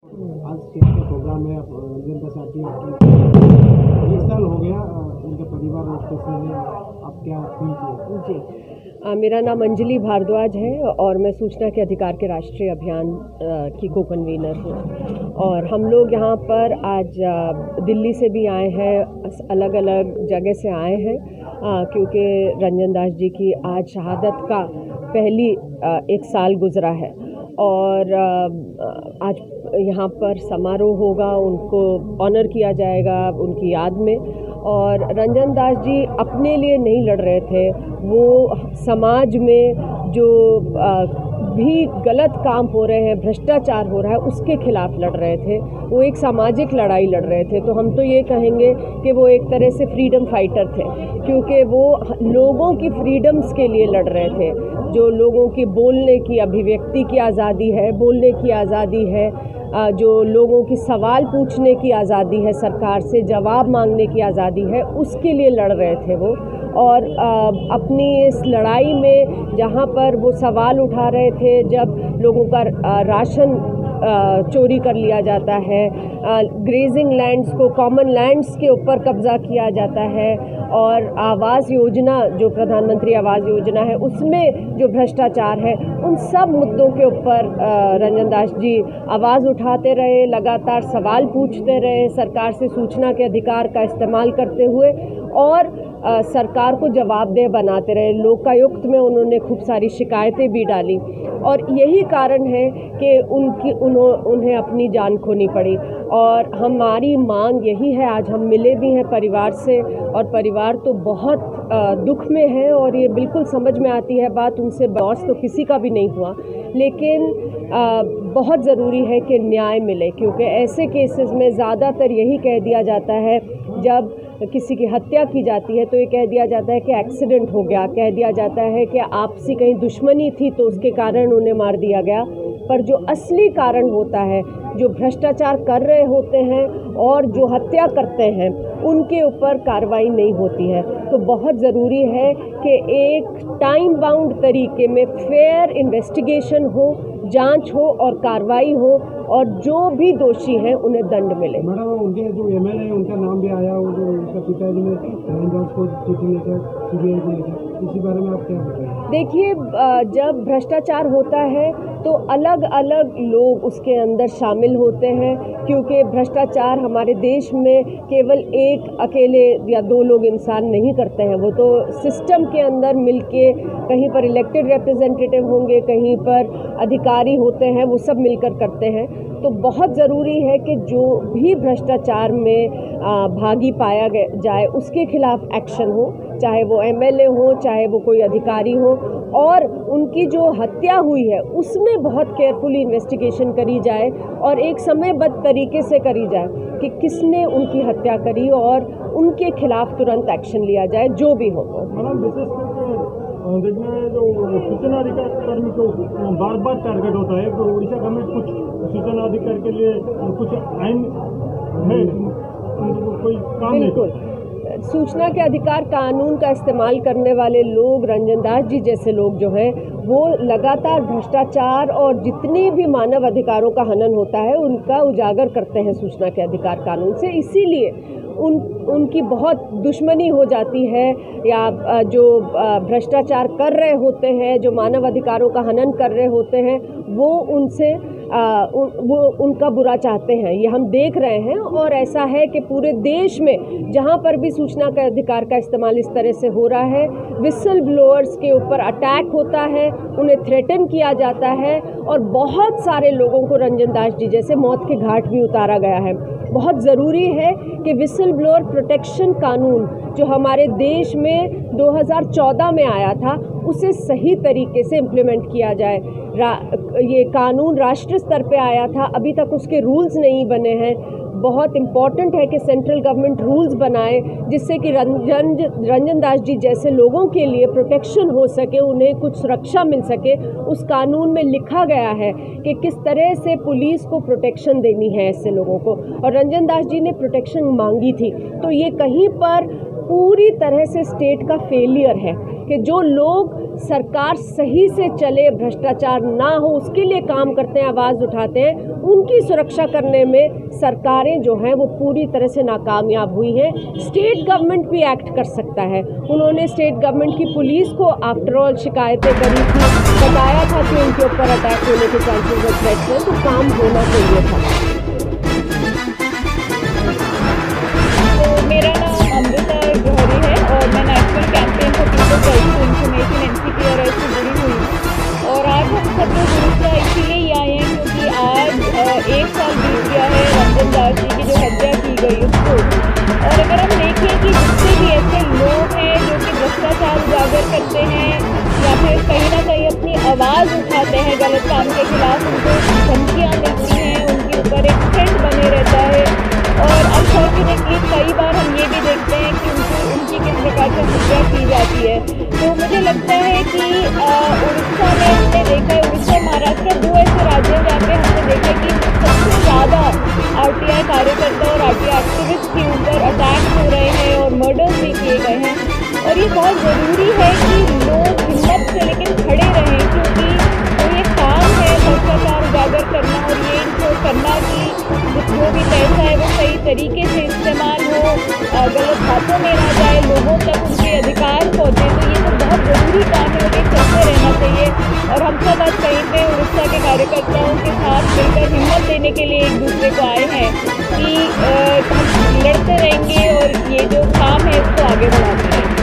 आज क्या प्रोग्राम है? रंजन दास एक साल हो गया उनके परिवार वापस से है, आप क्या फील किए? जी, मेरा नाम अंजलि भारद्वाज है और मैं सूचना के अधिकार के राष्ट्रीय अभियान की को कन्वीनर हूँ। और हम लोग यहाँ पर आज दिल्ली से भी आए हैं, अलग अलग जगह से आए हैं क्योंकि रंजन दास जी की आज शहादत का पहली एक साल गुजरा है और आज यहाँ पर समारोह होगा, उनको ऑनर किया जाएगा उनकी याद में। और रंजन दास जी अपने लिए नहीं लड़ रहे थे, वो समाज में जो भी गलत काम हो रहे हैं, भ्रष्टाचार हो रहा है, उसके खिलाफ लड़ रहे थे। वो एक सामाजिक लड़ाई लड़ रहे थे। तो हम तो ये कहेंगे कि वो एक तरह से फ्रीडम फाइटर थे, क्योंकि वो लोगों की फ्रीडम्स के लिए लड़ रहे थे। जो लोगों की बोलने की, अभिव्यक्ति की आज़ादी है, बोलने की आज़ादी है, जो लोगों की सवाल पूछने की आज़ादी है, सरकार से जवाब मांगने की आज़ादी है, उसके लिए लड़ रहे थे वो। और अपनी इस लड़ाई में जहाँ पर वो सवाल उठा रहे थे, जब लोगों का राशन चोरी कर लिया जाता है, ग्रेजिंग लैंड्स को कॉमन लैंड्स के ऊपर कब्जा किया जाता है, और आवास योजना जो प्रधानमंत्री आवास योजना है उसमें जो भ्रष्टाचार है, उन सब मुद्दों के ऊपर रंजन दास जी आवाज़ उठाते रहे, लगातार सवाल पूछते रहे, सरकार से सूचना के अधिकार का इस्तेमाल करते हुए, और सरकार को जवाबदेह बनाते रहे। लोकायुक्त में उन्होंने खूब सारी शिकायतें भी डाली और यही कारण है कि उन्हें अपनी जान खोनी पड़ी। और हमारी मांग यही है, आज हम मिले भी हैं परिवार से, और परिवार तो बहुत दुख में है और ये बिल्कुल समझ में आती है बात, उनसे बॉस तो किसी का भी नहीं हुआ, लेकिन बहुत ज़रूरी है कि न्याय मिले, क्योंकि ऐसे केसेस में ज़्यादातर यही कह दिया जाता है, जब किसी की हत्या की जाती है तो ये कह दिया जाता है कि एक्सीडेंट हो गया, कह दिया जाता है कि आपसी कहीं दुश्मनी थी तो उसके कारण उन्हें मार दिया गया। पर जो असली कारण होता है, जो भ्रष्टाचार कर रहे होते हैं और जो हत्या करते हैं, उनके ऊपर कार्रवाई नहीं होती है। तो बहुत ज़रूरी है कि एक टाइम बाउंड तरीके में फेयर इन्वेस्टिगेशन हो, जांच हो और कार्रवाई हो, और जो भी दोषी हैं उन्हें दंड मिले। मैडम, उनके जो एमएलए है उनका नाम भी आया, वो जो उनका पिताजी ने रंजन दास को चिट्ठी लेकर सीबीआई को लेकर, इसी बारे में आप क्या बताएं? देखिए, जब भ्रष्टाचार होता है तो अलग अलग लोग उसके अंदर शामिल होते हैं, क्योंकि भ्रष्टाचार हमारे देश में केवल एक अकेले या दो लोग इंसान नहीं करते हैं, वो तो सिस्टम के अंदर मिलके, कहीं पर इलेक्टेड रिप्रेजेंटेटिव होंगे, कहीं पर अधिकारी होते हैं, वो सब मिलकर करते हैं। तो बहुत ज़रूरी है कि जो भी भ्रष्टाचार में भागी पाया जाए उसके खिलाफ एक्शन हो, चाहे वो एमएलए हो, चाहे वो कोई अधिकारी हो, और उनकी जो हत्या हुई है उसमें बहुत केयरफुली इन्वेस्टिगेशन करी जाए और एक समयबद्ध तरीके से करी जाए कि किसने उनकी हत्या करी, और उनके खिलाफ तुरंत एक्शन लिया जाए, जो भी हो। मैडम, विशेष करके देखना है जो सूचना अधिकार कर्मी को बार बार टारगेट होता है, तो उड़ीसा गवर्नमेंट कुछ सूचना अधिकार के लिए कुछ आइन है, कोई काम नहीं? बिल्कुल, सूचना के अधिकार कानून का इस्तेमाल करने वाले लोग, रंजन दास जी जैसे लोग जो हैं, वो लगातार भ्रष्टाचार और जितने भी मानव अधिकारों का हनन होता है उनका उजागर करते हैं सूचना के अधिकार कानून से। इसीलिए उनकी बहुत दुश्मनी हो जाती है, या जो भ्रष्टाचार कर रहे होते हैं, जो मानव अधिकारों का हनन कर रहे होते हैं, वो उनसे वो उनका बुरा चाहते हैं। ये हम देख रहे हैं, और ऐसा है कि पूरे देश में जहाँ पर भी सूचना के अधिकार का इस्तेमाल इस तरह से हो रहा है, विसल ब्लोअर्स के ऊपर अटैक होता है, उन्हें थ्रेटन किया जाता है, और बहुत सारे लोगों को रंजन दास जी जैसे मौत के घाट भी उतारा गया है। बहुत ज़रूरी है कि विसल ब्लोअर प्रोटेक्शन कानून जो हमारे देश में 2014 में आया था, उसे सही तरीके से इम्प्लीमेंट किया जाए। ये कानून राष्ट्रीय स्तर पे आया था, अभी तक उसके रूल्स नहीं बने हैं। बहुत इम्पॉर्टेंट है कि सेंट्रल गवर्नमेंट रूल्स बनाए, जिससे कि रंजन दास जी जैसे लोगों के लिए प्रोटेक्शन हो सके, उन्हें कुछ सुरक्षा मिल सके। उस कानून में लिखा गया है कि किस तरह से पुलिस को प्रोटेक्शन देनी है ऐसे लोगों को, और रंजन दास जी ने प्रोटेक्शन मांगी थी। तो ये कहीं पर पूरी तरह से स्टेट का फेलियर है कि जो लोग सरकार सही से चले, भ्रष्टाचार ना हो, उसके लिए काम करते हैं, आवाज़ उठाते हैं, उनकी सुरक्षा करने में सरकारें जो हैं वो पूरी तरह से नाकामयाब हुई हैं। स्टेट गवर्नमेंट भी एक्ट कर सकता है। उन्होंने स्टेट गवर्नमेंट की पुलिस को आफ्टर ऑल शिकायतें करी थी, बताया था कि उनके ऊपर अटैक होने के चांसेस और थ्रेट्स हैं, तो काम होना चाहिए था। तो मेरा नाम अमृता जौहरी है और मैं national campaign for people's right to information NCPRI से जुड़ी हुई हूँ। और आज हम सब लोग उड़ीसा इसीलिए ही आए हैं क्योंकि आज 1 साल बीत गया है रंजन दास जी की जो हत्या की गई उसको। और अगर हम देखें कि जितने भी ऐसे लोग हैं जो कि भ्रष्टाचार उजागर करते हैं या फिर कहीं ना कहीं अपनी आवाज़ उठाते हैं गलत काम के खिलाफ, उनको धमकियाँ मिलती हैं, उनके ऊपर एक ट्रेंड बने रहता है। और अनफॉर्चुनेटली कई बार हम ये भी देखते हैं कि उनकी किस प्रकार से हत्या की जाती है। तो मुझे लगता है कि उड़ीसा में हमने देखा है, उड़ीसा महाराष्ट्र 2 ऐसे राज्य हैं जहाँ पे हमने देखा है कि सबसे ज़्यादा RTI कार्यकर्ता और RTI एक्टिविस्ट के ऊपर अटैक हो रहे हैं और मर्डर्स भी किए गए हैं। और ये बहुत ज़रूरी है कि लोग हिम्मत से लेकिन खड़े रहें, क्योंकि तो ये काम है भ्रष्टाचार उजागर करना और ये इनको करना कि जो भी पैसा है वो सही तरीके से इस्तेमाल हो, गलत हाथों में ना जाए, लोगों तक उनके अधिकार पहुँचे। तो ये तो बहुत ज़रूरी काम है और ये चलते रहना चाहिए। और हम सब आज कहीं पे उड़ीसा के कार्यकर्ताओं के साथ मिलकर हिम्मत देने के लिए एक दूसरे को आए हैं कि हम लड़ते रहेंगे और ये जो काम है इसको आगे बढ़ाते रहेंगे।